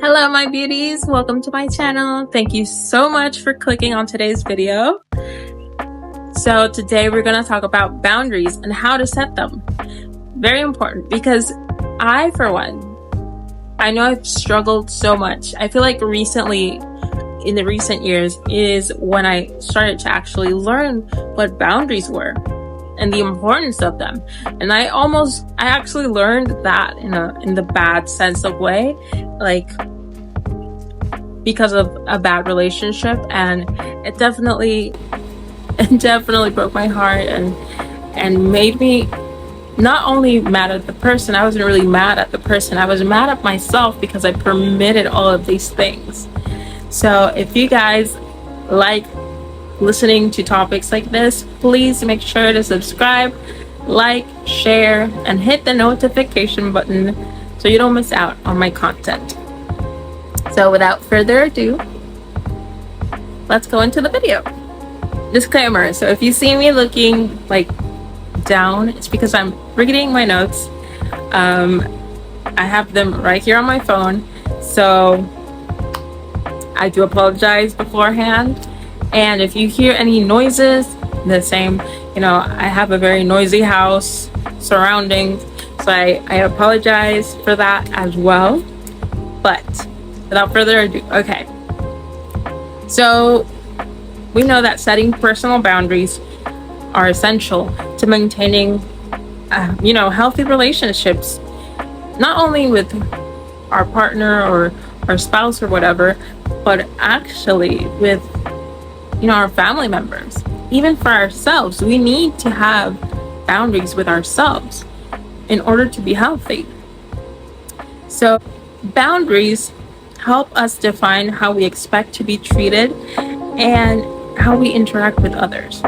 Hello my beauties, welcome to my channel. Thank you so much for clicking on today's video. So today we're going to talk about boundaries and how to set them. Very important because I, for one, I know I've struggled so much. I feel like recently, in the recent years, is when I started to actually learn what boundaries were and the importance of them. And I actually learned that in the bad sense of way, like because of a bad relationship, and it definitely broke my heart and made me not only mad at the person. I wasn't really mad at the person, I was mad at myself because I permitted all of these things. So if you guys like listening to topics like this, please make sure to subscribe, like, share, and hit the notification button so you don't miss out on my content. So without further ado, let's go into the video. Disclaimer, so if you see me looking like down, it's because I'm reading my notes. I have them right here on my phone, so I do apologize beforehand. And if you hear any noises, the same, I have a very noisy house surrounding, so I apologize for that as well. But without further ado, okay. So we know that setting personal boundaries are essential to maintaining, healthy relationships, not only with our partner or our spouse or whatever, but actually with our family members. Even for ourselves, we need to have boundaries with ourselves in order to be healthy. So boundaries help us define how we expect to be treated and how we interact with others,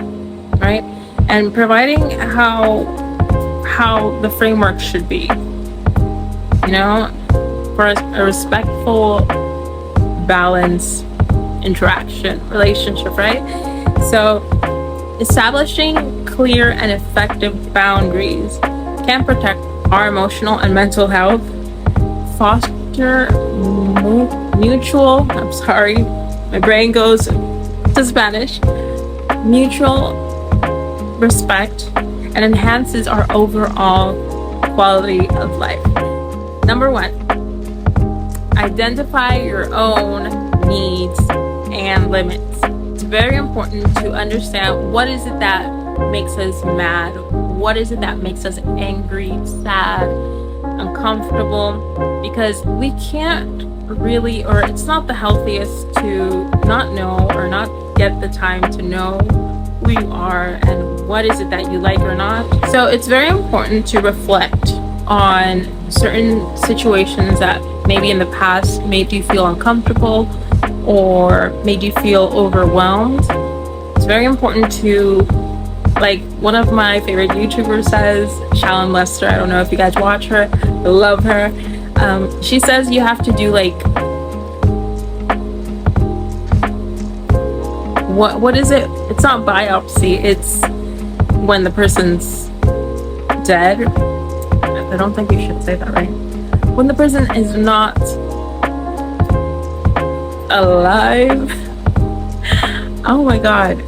right? And providing how the framework should be, for a respectful, balanced interaction, relationship, right? So establishing clear and effective boundaries can protect our emotional and mental health, foster mutual respect, and enhances our overall quality of life. Number 1, identify your own needs and limits. It's very important to understand what is it that makes us mad, what is it that makes us angry, sad, uncomfortable, because we can't really, or it's not the healthiest to not know or not get the time to know who you are and what is it that you like or not. So it's very important to reflect on certain situations that maybe in the past made you feel uncomfortable or made you feel overwhelmed. It's very important to, like one of my favorite YouTubers says, Shallon Lester, I don't know if you guys watch her, I love her. She says you have to do like, what is it? It's not biopsy, it's when the person's dead. I don't think you should say that, right? When the person is not alive. Oh my god.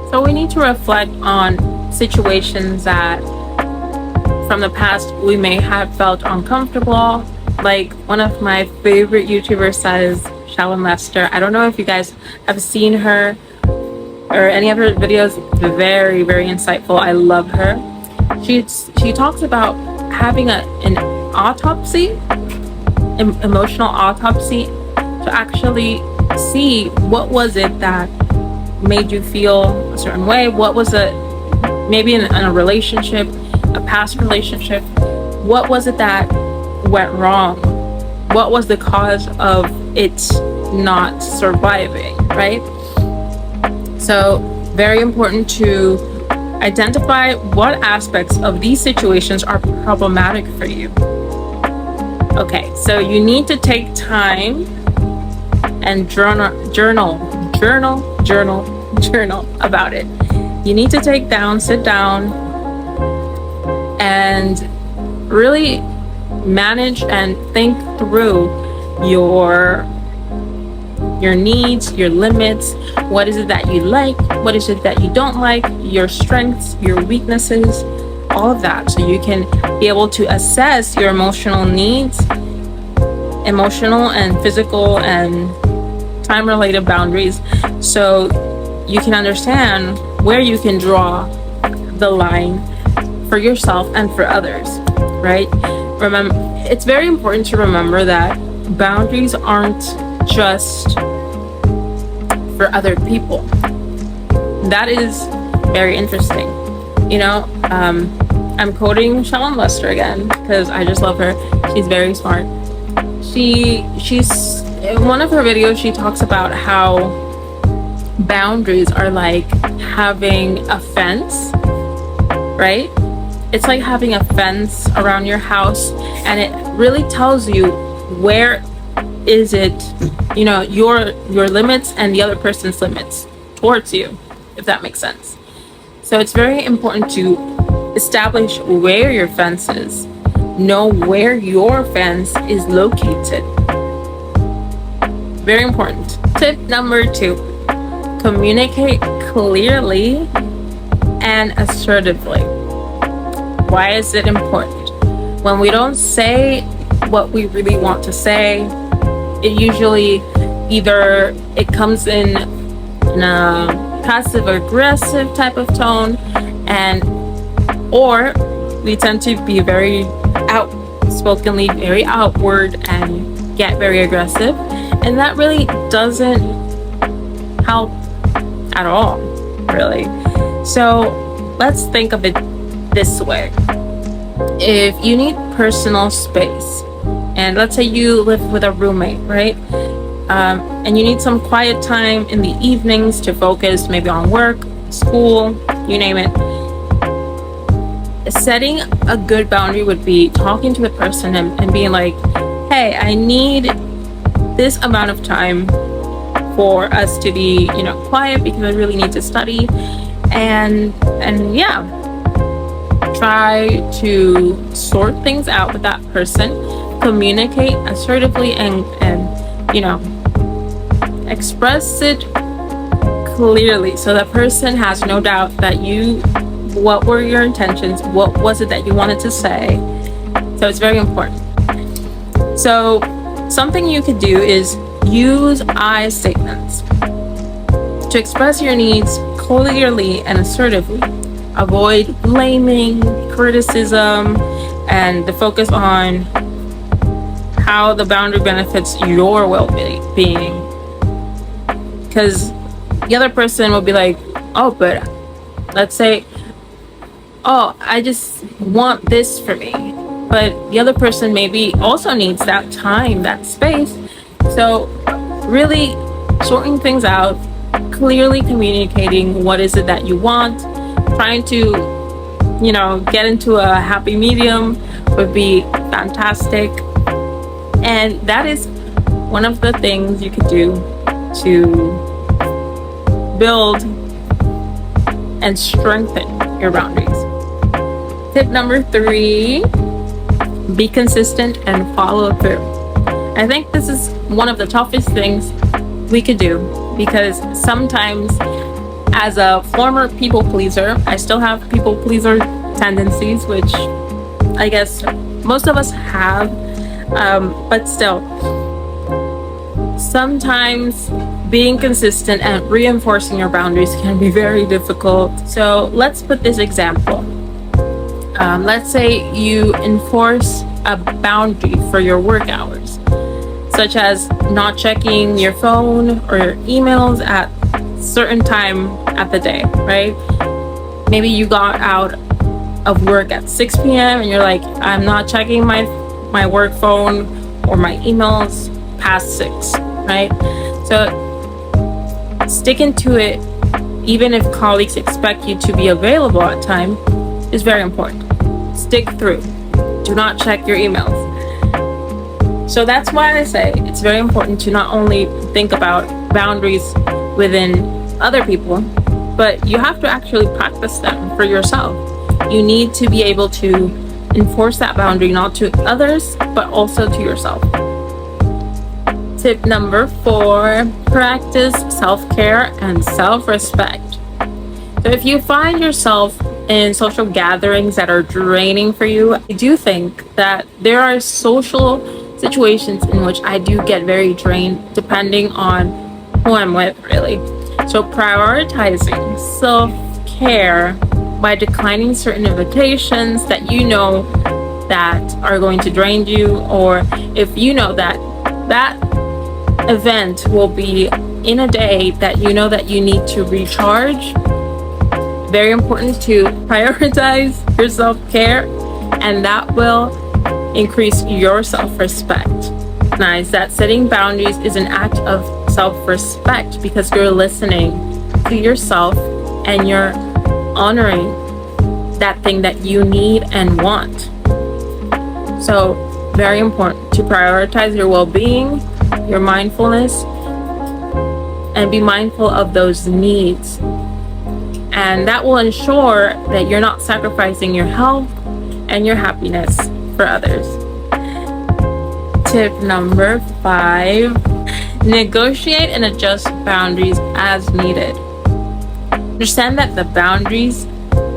So we need to reflect on situations that from the past we may have felt uncomfortable. Like one of my favorite YouTubers says, Shallon Lester, I don't know if you guys have seen her or any of her videos, very, very insightful. I love her. She talks about having an autopsy, emotional autopsy, to actually see what was it that made you feel a certain way. What was it, maybe in a relationship, a past relationship, what was it that went wrong? What was the cause of it not surviving, right? So very important to identify what aspects of these situations are problematic for you. Okay, so you need to take time and journal about it. You need to sit down and really manage and think through your needs, your limits. What is it that you like? What is it that you don't like? Your strengths, your weaknesses, all of that. So you can be able to assess your emotional needs, emotional and physical and time-related boundaries, so you can understand where you can draw the line for yourself and for others, right? Remember, it's very important to remember that boundaries aren't just for other people. That is very interesting. I'm quoting Shallon Lester again because I just love her. She's very smart. She's in one of her videos, she talks about how boundaries are like having a fence, right? It's like having a fence around your house, and it really tells you where is it, your limits and the other person's limits towards you, if that makes sense. So it's very important to establish where your fence is, know where your fence is located. Very important. Tip number 2, communicate clearly and assertively. Why is it important? When we don't say what we really want to say, it usually either it comes in a passive aggressive type of tone, or we tend to be very outspokenly, very outward, and get very aggressive, and that really doesn't help at all, really. So let's think of it this way. If you need personal space, and let's say you live with a roommate, right? And you need some quiet time in the evenings to focus maybe on work, school, you name it. Setting a good boundary would be talking to the person and being like, hey, I need this amount of time for us to be, quiet because I really need to study. And yeah, try to sort things out with that person, communicate assertively, and express it clearly so that person has no doubt that what were your intentions, what was it that you wanted to say. So it's very important. So something you could do is use I statements to express your needs clearly and assertively. Avoid blaming, criticism, and the focus on how the boundary benefits your well-being. Because the other person will be like, oh, but let's say, oh, I just want this for me. But the other person maybe also needs that time, that space. So really sorting things out, clearly communicating what is it that you want, trying to, get into a happy medium would be fantastic. And that is one of the things you could do to build and strengthen your boundaries. Tip number 3, be consistent and follow through. I think this is one of the toughest things we could do, because sometimes as a former people pleaser, I still have people pleaser tendencies, which I guess most of us have, but still, sometimes being consistent and reinforcing your boundaries can be very difficult. So let's put this example. Let's say you enforce a boundary for your work hours, such as not checking your phone or your emails at certain time at the day, right? Maybe you got out of work at 6 p.m. and you're like, I'm not checking my work phone or my emails past 6, right? So sticking to it, even if colleagues expect you to be available at time, is very important. Stick through. Do not check your emails. So that's why I say it's very important to not only think about boundaries within other people, but you have to actually practice them for yourself. You need to be able to enforce that boundary not to others, but also to yourself. Tip number 4, practice self-care and self-respect. So if you find yourself in social gatherings that are draining for you, I do think that there are social situations in which I do get very drained depending on who I'm with, really. So prioritizing self-care by declining certain invitations that you know that are going to drain you, or if you know that that event will be in a day that you know that you need to recharge, very important to prioritize your self-care, and that will increase your self-respect. Recognize that setting boundaries is an act of self-respect because you're listening to yourself and you're honoring that thing that you need and want. So very important to prioritize your well-being, your mindfulness, and be mindful of those needs. And that will ensure that you're not sacrificing your health and your happiness for others. Tip number 5, negotiate and adjust boundaries as needed. Understand that the boundaries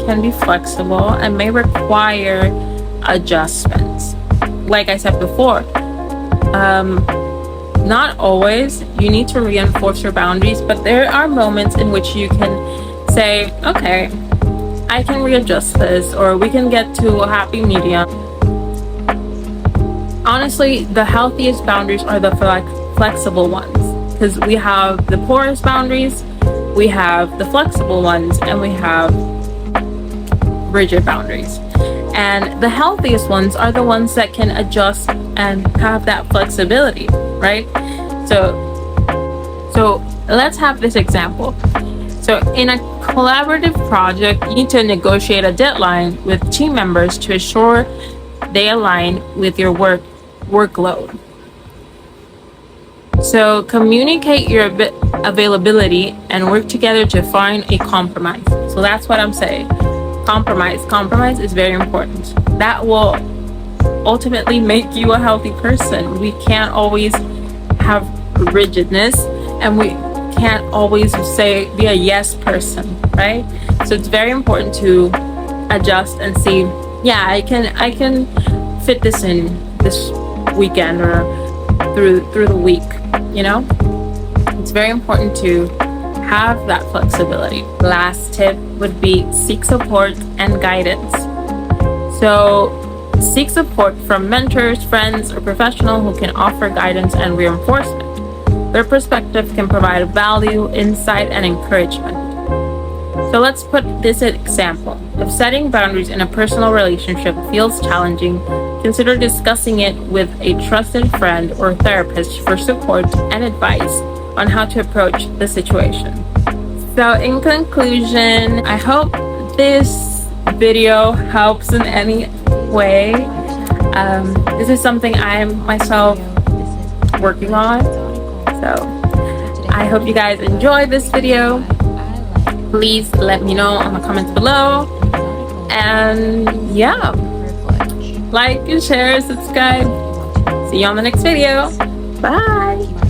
can be flexible and may require adjustments. Like I said before, not always you need to reinforce your boundaries, but there are moments in which you can say, okay, I can readjust this, or we can get to a happy medium. Honestly, the healthiest boundaries are the flexible ones, because we have the porous boundaries, we have the flexible ones, and we have rigid boundaries. And the healthiest ones are the ones that can adjust and have that flexibility, right? So let's have this example. So in a collaborative project, you need to negotiate a deadline with team members to ensure they align with your workload. So communicate your availability and work together to find a compromise. So that's what I'm saying. Compromise is very important. That will ultimately make you a healthy person. We can't always have rigidness, and we can't always be a yes person, right? So it's very important to adjust and see, yeah, I can fit this in this weekend or through the week, you know? It's very important to have that flexibility. Last tip would be seek support and guidance. So seek support from mentors, friends, or professionals who can offer guidance and reinforcement. Their perspective can provide value, insight, and encouragement. So let's put this example. If setting boundaries in a personal relationship feels challenging, consider discussing it with a trusted friend or therapist for support and advice on how to approach the situation. So in conclusion, I hope this video helps in any way. This is something I'm myself working on. So I hope you guys enjoyed this video. Please let me know in the comments below. And yeah, like and share, subscribe. See you on the next video. Bye.